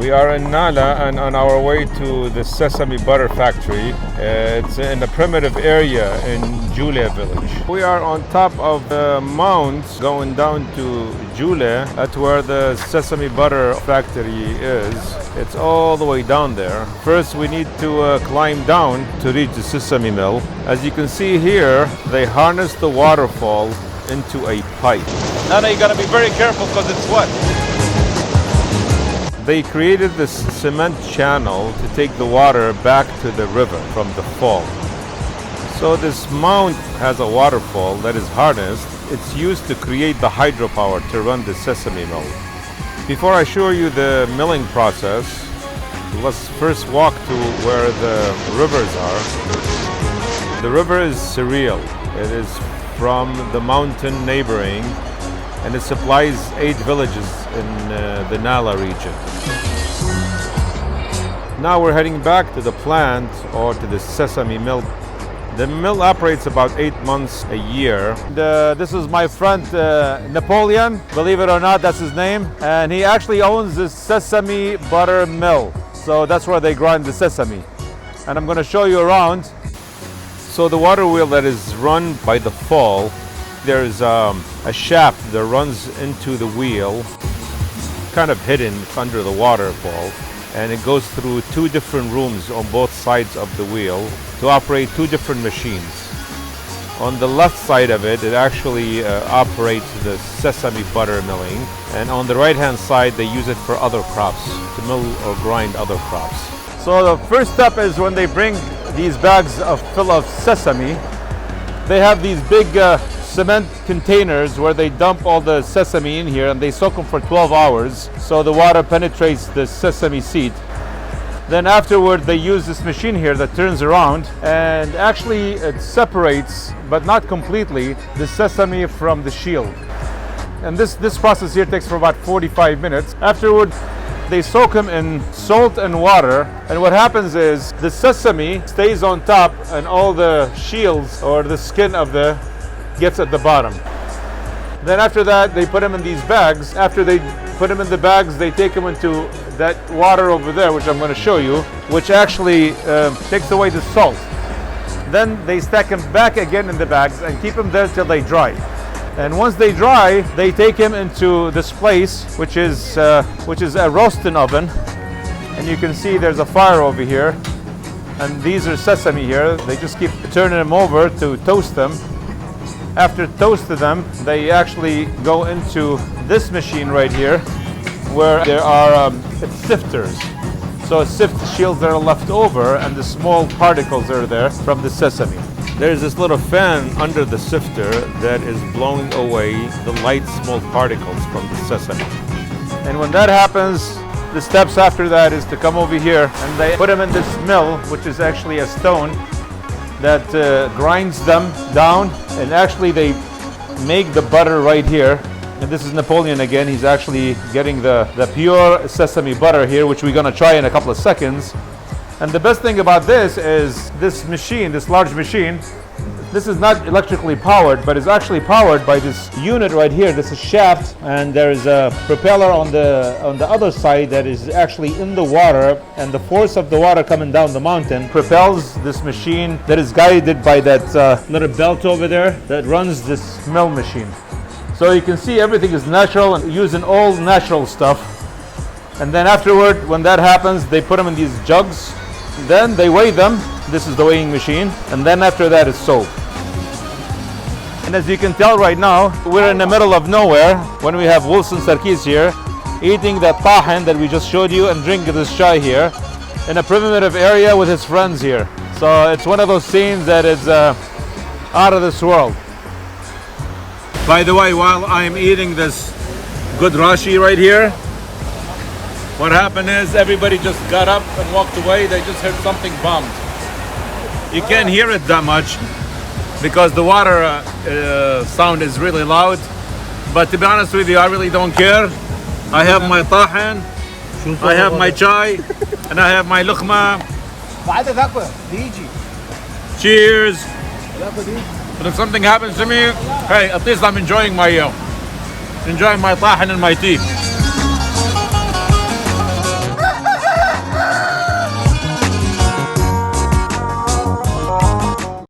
We are in Nahla and on our way to the Sesame butter factory. It's in a primitive area in Juleh village. We are on top of the mount going down to Juleh. That's where the Sesame butter factory is. It's all the way down there. First we need to climb down to reach the sesame mill. As you can see here, they harness the waterfall into a pipe. Nahla, you gotta be very careful because it's wet. They created this cement channel to take the water back to the river from the fall. So this mount has a waterfall that is harnessed. It's used to create the hydropower to run the sesame mill. Before I show you the milling process, let's first walk to where the rivers are. The river is surreal. It is from the mountain neighboring, and it supplies 8 villages in the Nahla region. Now we're heading back to the plant or to the sesame mill. The mill operates about 8 months a year. This is my friend Napoleon, believe it or not, that's his name. And he actually owns this sesame butter mill. So that's where they grind the sesame. And I'm gonna show you around. So the water wheel that is run by the fall, there's a shaft that runs into the wheel, kind of hidden under the waterfall, and it goes through 2 different rooms on both sides of the wheel to operate 2 different machines. On the left side of it, it actually operates the sesame butter milling, and on the right hand side they use it for other crops, to mill or grind other crops. So the first step is when they bring these bags full of sesame, they have these big cement containers where they dump all the sesame in here, and they soak them for 12 hours so the water penetrates the sesame seed. Then afterward they use this machine here that turns around, and actually it separates, but not completely, the sesame from the shield. And this process here takes for about 45 minutes. Afterward they soak them in salt and water, and what happens is the sesame stays on top and all the shields or the skin of the gets at the bottom. Then after that they put them in these bags. After they put them in the bags, they take them into that water over there, which I'm going to show you, which actually takes away the salt. Then they stack them back again in the bags and keep them there till they dry. And once they dry, they take them into this place, which is a roasting oven. And you can see there's a fire over here, and these are sesame here. They just keep turning them over to toast them. After toasted them, they actually go into this machine right here, where there are sifters. So sift shields that are left over, and the small particles that are there from the sesame. There's this little fan under the sifter that is blowing away the light small particles from the sesame. And when that happens, the steps after that is to come over here, and they put them in this mill, which is actually a stone that grinds them down, and actually they make the butter right here. And this is Napoleon again. He's actually getting the pure sesame butter here, which we're gonna try in a couple of seconds. And the best thing about this is this machine, this large machine, this is not electrically powered, but it's actually powered by this unit right here. This is a shaft, and there's a propeller on the other side that is actually in the water, and the force of the water coming down the mountain propels this machine that is guided by that little belt over there that runs this mill machine. So you can see everything is natural and using all natural stuff. And then afterward, when that happens, they put them in these jugs. Then they weigh them. This is the weighing machine. And then after that it's sold. And as you can tell right now, we're in the middle of nowhere when we have Wilson Sarkis here eating that tahin that we just showed you and drinking this chai here in a primitive area with his friends here. So it's one of those scenes that is out of this world. By the way, while I'm eating this good rashi right here, what happened is everybody just got up and walked away. They just heard something bombed. You can't hear it that much because the water sound is really loud. But to be honest with you, I really don't care. I have my tahin, I have my chai, and I have my lukhma. Cheers. But if something happens to me, hey, at least I'm enjoying my tahin and my tea.